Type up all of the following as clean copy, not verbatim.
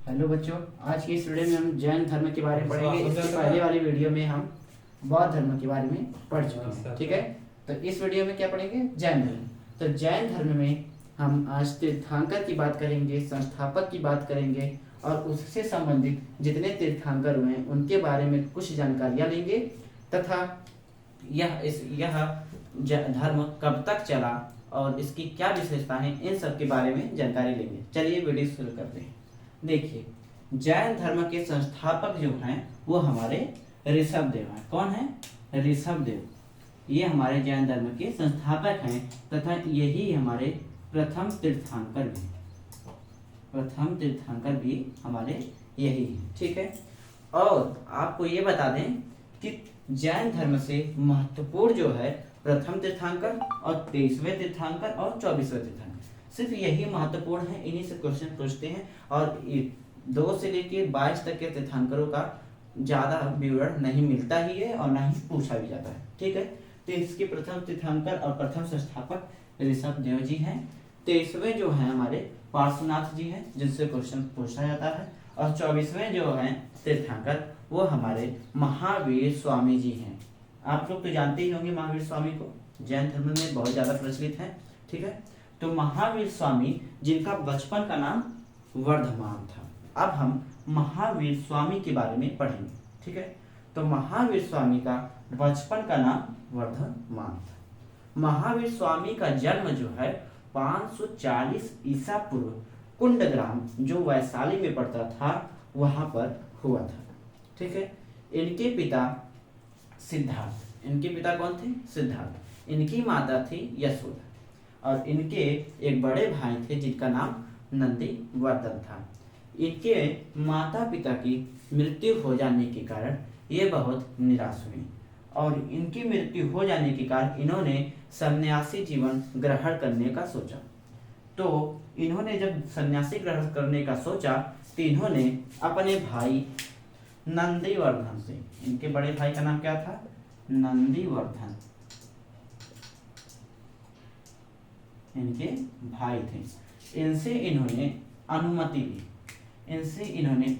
Hello बच्चों, आज की इस वीडियो में हम जैन धर्म के बारे में पढ़ेंगे। इसके पहले वाली वीडियो में हम बौद्ध धर्म के बारे में पढ़ चुके हैं। ठीक है, तो इस वीडियो में क्या पढ़ेंगे? जैन धर्म। तो जैन धर्म में हम आज तीर्थंकर की बात करेंगे, संस्थापक की बात करेंगे और उससे संबंधित जितने तीर्थंकर हुए हैं उनके बारे में कुछ जानकारियाँ लेंगे तथा यह धर्म कब तक चला और इसकी क्या विशेषता है, इन सब के बारे में जानकारी लेंगे। चलिए वीडियो शुरू करते हैं। देखिए, जैन धर्म के संस्थापक जो हैं वो हमारे ऋषभदेव हैं। कौन है? ऋषभदेव। ये हमारे जैन धर्म के संस्थापक हैं तथा यही हमारे प्रथम तीर्थंकर भी। प्रथम तीर्थंकर भी हमारे यही हैं। ठीक है, और आपको ये बता दें कि जैन धर्म से महत्वपूर्ण जो है प्रथम तीर्थंकर और 23वें तीर्थंकर और 24वें तीर्थंकर, सिर्फ यही महत्वपूर्ण है। इन्हीं से क्वेश्चन पूछते हैं और 2 से लेकर 22 तक के तीर्थंकरों का ज्यादा विवरण नहीं मिलता ही है और ना ही पूछा भी जाता है। ठीक है, तो इसके प्रथम तीर्थंकर और प्रथम संस्थापक ऋषभदेव जी हैं। 23वें जो है हमारे पार्श्वनाथ जी हैं, जिनसे क्वेश्चन पूछा जाता है। और 24वें जो हैं तीर्थंकर वो हमारे महावीर स्वामी जी हैं। आप लोग तो जानते ही होंगे महावीर स्वामी को, जैन धर्म में बहुत ज्यादा प्रचलित है। ठीक है, तो महावीर स्वामी जिनका बचपन का नाम वर्धमान था। अब हम महावीर स्वामी के बारे में पढ़ेंगे। ठीक है, तो महावीर स्वामी का बचपन का नाम वर्धमान था। महावीर स्वामी का जन्म जो है 540 ईसा पूर्व कुंडग्राम, जो वैशाली में पड़ता था, वहां पर हुआ था। ठीक है, इनके पिता सिद्धार्थ। इनके पिता कौन थे? सिद्धार्थ। इनकी माता थी यशोदा और इनके एक बड़े भाई थे जिनका नाम नंदीवर्धन था। इनके माता पिता की मृत्यु हो जाने के कारण ये बहुत निराश हुए और इनकी मृत्यु हो जाने के कारण इन्होंने सन्यासी जीवन ग्रहण करने का सोचा। तो इन्होंने जब सन्यासी ग्रहण करने का सोचा तो इन्होंने अपने भाई नंदीवर्धन से, इनके बड़े भाई का नाम क्या था? नंदीवर्धन, इनके भाई थे। इनसे इन्होंने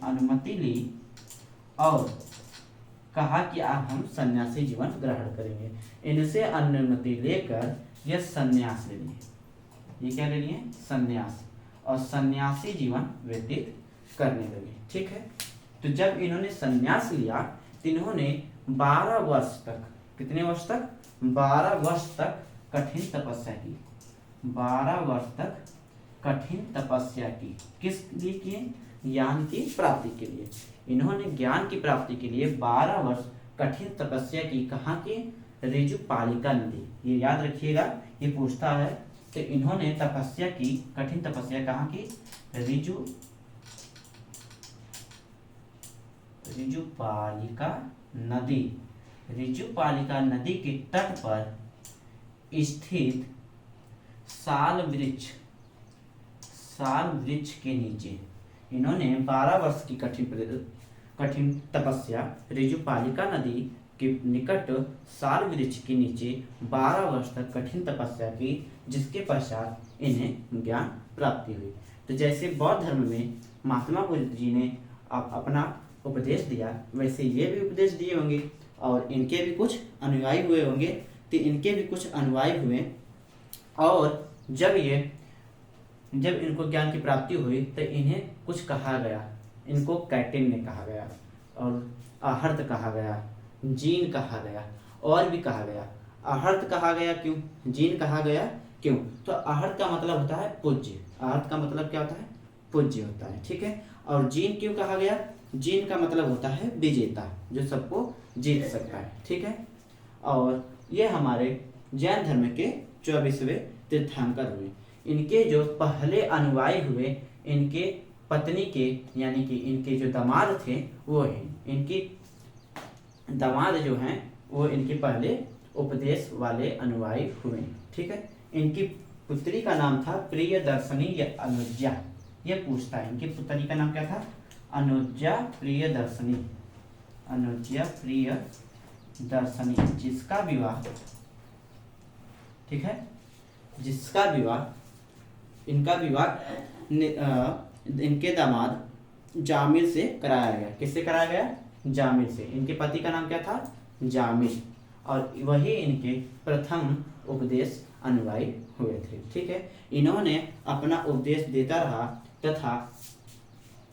अनुमति ली और कहा कि अब हम सन्यासी जीवन ग्रहण करेंगे। इनसे अनुमति लेकर यह सन्यास ले लिए। ये क्या ले लिए? सन्यास। और सन्यासी जीवन व्यतीत करने लगे। ठीक है, तो जब इन्होंने सन्यास लिया तो इन्होंने 12 वर्ष तक, कितने वर्ष तक? 12 वर्ष तक कठिन तपस्या की। 12 वर्ष तक कठिन तपस्या की। किस लिए किए? ज्ञान की प्राप्ति के लिए। इन्होंने ज्ञान की प्राप्ति के लिए 12 वर्ष कठिन तपस्या की। कहाँ की? ऋजुपालिका नदी। ये याद रखिएगा, ये पूछता है। तो इन्होंने तपस्या की, कठिन तपस्या कहाँ की? ऋजुपालिका नदी। ऋजुपालिका नदी के तट पर स्थित साल वृक्ष के नीचे इन्होंने 12 वर्ष की कठिन तपस्या ऋजुपालिका नदी के निकट साल वृक्ष के नीचे 12 वर्ष तक कठिन तपस्या की, जिसके पश्चात इन्हें ज्ञान प्राप्ति हुई। तो जैसे बौद्ध धर्म में महात्मा बुद्ध जी ने अपना उपदेश दिया, वैसे ये भी उपदेश दिए होंगे और इनके भी कुछ अनुयायी हुए होंगे। तो इनके भी कुछ अनुयायी हुए और जब इनको ज्ञान की प्राप्ति हुई तो इन्हें कुछ कहा गया। इनको कैटिन ने कहा गया और आहर्त कहा गया, जीन कहा गया और भी कहा गया। आहर्त कहा गया क्यों? जीन कहा गया क्यों? तो आहर्त का मतलब होता है पूज्य। आहर्त का मतलब क्या होता है? पूज्य होता है। ठीक है, और जीन क्यों कहा गया? जीन का मतलब होता है विजेता, जो सबको जीत सकता है। ठीक है, और ये हमारे जैन धर्म के 24वें तीर्थंकर हुए। इनके जो पहले अनुयायी हुए, इनके पत्नी के, यानी कि इनके जो दामाद थे वो हैं। इनकी दामाद जो हैं वो इनके पहले उपदेश वाले अनुयायी हुए। ठीक है, इनकी पुत्री का नाम था प्रियदर्शनी या अनुज्जा। ये पूछता है, इनकी पुत्री का नाम क्या था? अनुज्जा प्रियदर्शनी। अनुज्जा प्रियदर्शनी, जिसका विवाह, ठीक है, जिसका विवाह, इनका विवाह इनके दामाद जामिल से कराया गया। किससे कराया गया? जामिल से। इनके पति का नाम क्या था? जामिल। और वही इनके प्रथम उपदेश अनुयायी हुए थे। ठीक है, इन्होंने अपना उपदेश देता रहा तथा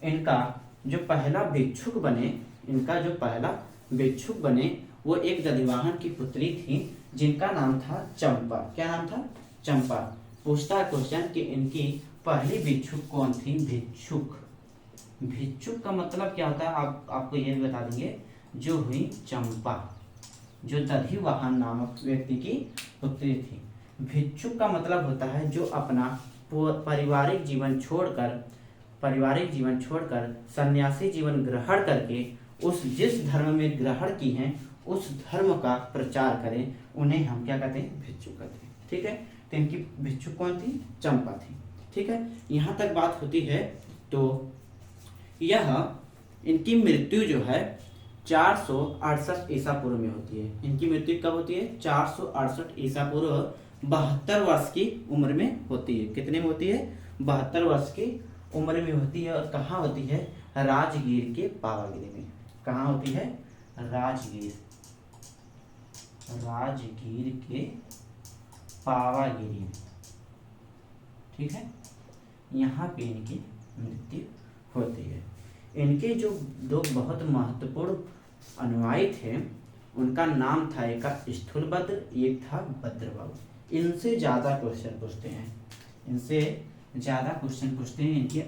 इनका जो पहला भिक्षुक बने वो एक दधिवाहन की पुत्री थी जिनका नाम था चंपा। क्या नाम था? चंपा। पूछता है क्वेश्चन कि इनकी पहली भिक्षुक कौन थी? भिक्षुक का मतलब क्या होता है आपको ये भी बता देंगे। जो हुई चंपा, जो दधिवाहन नामक व्यक्ति की पुत्री थी। भिक्षुक का मतलब होता है जो अपना पारिवारिक जीवन छोड़कर सन्यासी जीवन ग्रहण करके उस जिस धर्म में ग्रहण की है उस धर्म का प्रचार करें, उन्हें हम क्या कहते हैं? भिक्षुक कहते हैं। ठीक है, तो इनकी भिक्षुक कौन थी? चंपा थी। ठीक है, यहाँ तक बात होती है। तो यह इनकी मृत्यु जो है 468 ईसा पूर्व में होती है। इनकी मृत्यु कब होती है? 468 ईसा पूर्व 72 वर्ष की उम्र में होती है। कितने में होती है? 72 वर्ष की उम्र में होती है। और कहाँ होती है? राजगीर के पावागिरी में। कहाँ होती है? राजगीर के पावागिरी में। ठीक है, यहाँ पे इनकी मृत्यु होती है। इनके जो दो बहुत महत्वपूर्ण अनुयायी थे उनका नाम था, एक का स्थूलभद्र, एक था भद्रबाहु। इनसे ज़्यादा क्वेश्चन पूछते हैं इनके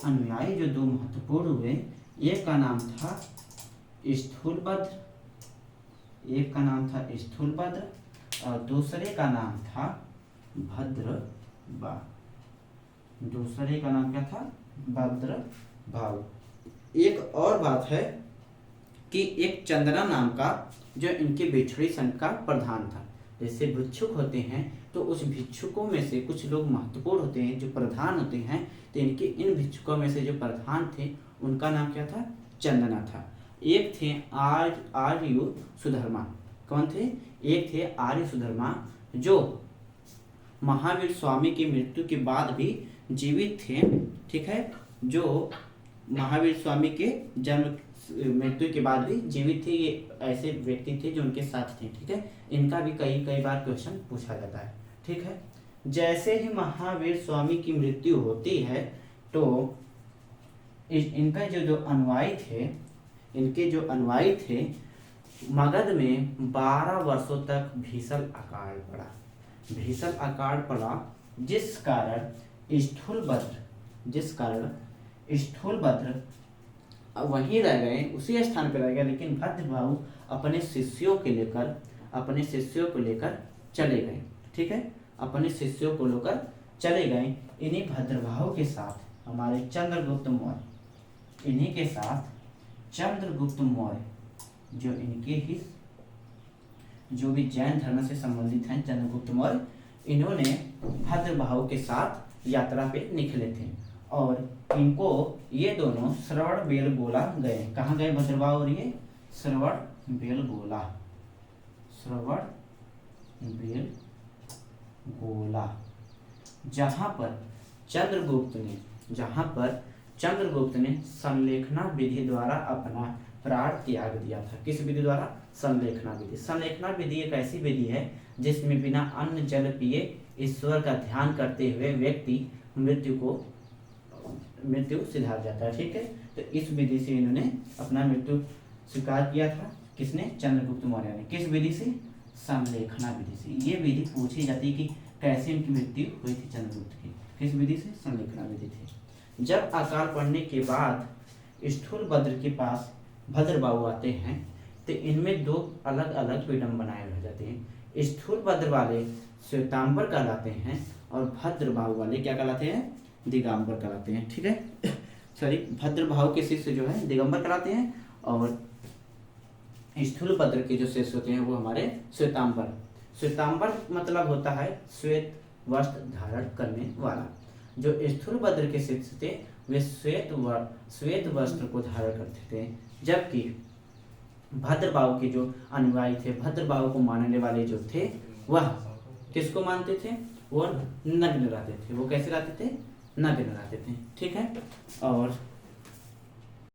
अनुयायी जो दो महत्वपूर्ण हुए, एक का नाम था स्थूलभद्र और दूसरे का नाम था भद्रबाहु। दूसरे का नाम क्या था? भद्रबाहु। एक और बात है कि एक चंदना नाम का जो इनके भिक्षुणी संघ का प्रधान था। जैसे भिक्षुक होते हैं तो उस भिक्षुकों में से कुछ लोग महत्वपूर्ण होते हैं जो प्रधान होते हैं। तो इनके इन भिक्षुकों में से जो प्रधान थे उनका नाम क्या था? चंदना था। एक थे आर्य सुधर्मा। कौन थे? एक थे आर्य सुधर्मा जो महावीर स्वामी की मृत्यु के बाद भी जीवित थे। ठीक है, जो महावीर स्वामी के मृत्यु के बाद भी जीवित थे। ये ऐसे व्यक्ति थे जो उनके साथ थे। ठीक है, इनका भी कई बार क्वेश्चन पूछा जाता है। ठीक है, जैसे ही महावीर स्वामी की मृत्यु होती है तो इनका जो अनुयायी थे मगध में 12 वर्षों तक भीषण अकाल पड़ा, जिस कारण स्थूलभद्र वहीं रह गए, उसी स्थान पर रह गए। लेकिन भद्रबाहु अपने शिष्यों को लेकर चले गए। ठीक है, अपने शिष्यों को लेकर चले गए। इन्हीं भद्रबाहु के साथ हमारे चंद्रगुप्त मौर्य जो भी जैन धर्म से संबंधित हैं, चंद्रगुप्त मौर्य, इन्होंने भद्रबाहु के साथ यात्रा पे निकले थे और इनको ये दोनों श्रवण बेलगोला गए। कहाँ गए भद्रबाहु और ये? श्रवण बेलगोला, जहाँ पर चंद्रगुप्त ने संलेखना विधि द्वारा अपना प्राण त्याग दिया था। किस विधि द्वारा? संलेखना विधि एक ऐसी विधि है जिसमें बिना अन्न जल पिए ईश्वर का ध्यान करते हुए व्यक्ति मृत्यु सिधार जाता है। ठीक है, तो इस विधि से इन्होंने अपना मृत्यु स्वीकार किया था। किसने? चंद्रगुप्त मौर्य ने। किस विधि से? संलेखना विधि से। ये विधि पूछी जाती है कि कैसे इनकी मृत्यु हुई थी चंद्रगुप्त की। किस विधि से? संलेखना विधि थी। जब अकाल पड़ने के बाद स्थूलभद्र के पास भद्रबाहु आते हैं तो इनमें दो अलग अलग विडंबनाएं रह जाती हैं। स्थूलभद्र वाले श्वेतांबर कहलाते हैं और भद्रबाहु वाले क्या कहलाते हैं? दिगंबर कहलाते हैं। ठीक है, सॉरी, भद्रबाहु के शिष्य जो है दिगंबर कहलाते हैं और स्थूलभद्र के जो शिष्य होते हैं वो हमारे श्वेतांबर मतलब होता है श्वेत वस्त्र धारण करने वाला। जो स्थूलभद्र के शिष्य थे वे श्वेत वस्त्र को धारण करते थे, जबकि भद्रबाहु के जो अनुयायी थे, भद्रबाहु को मानने वाले जो थे, वह किसको मानते थे? वो नग्न रहते थे। वो कैसे रहते थे? नव्य लगा देते हैं, ठीक है। और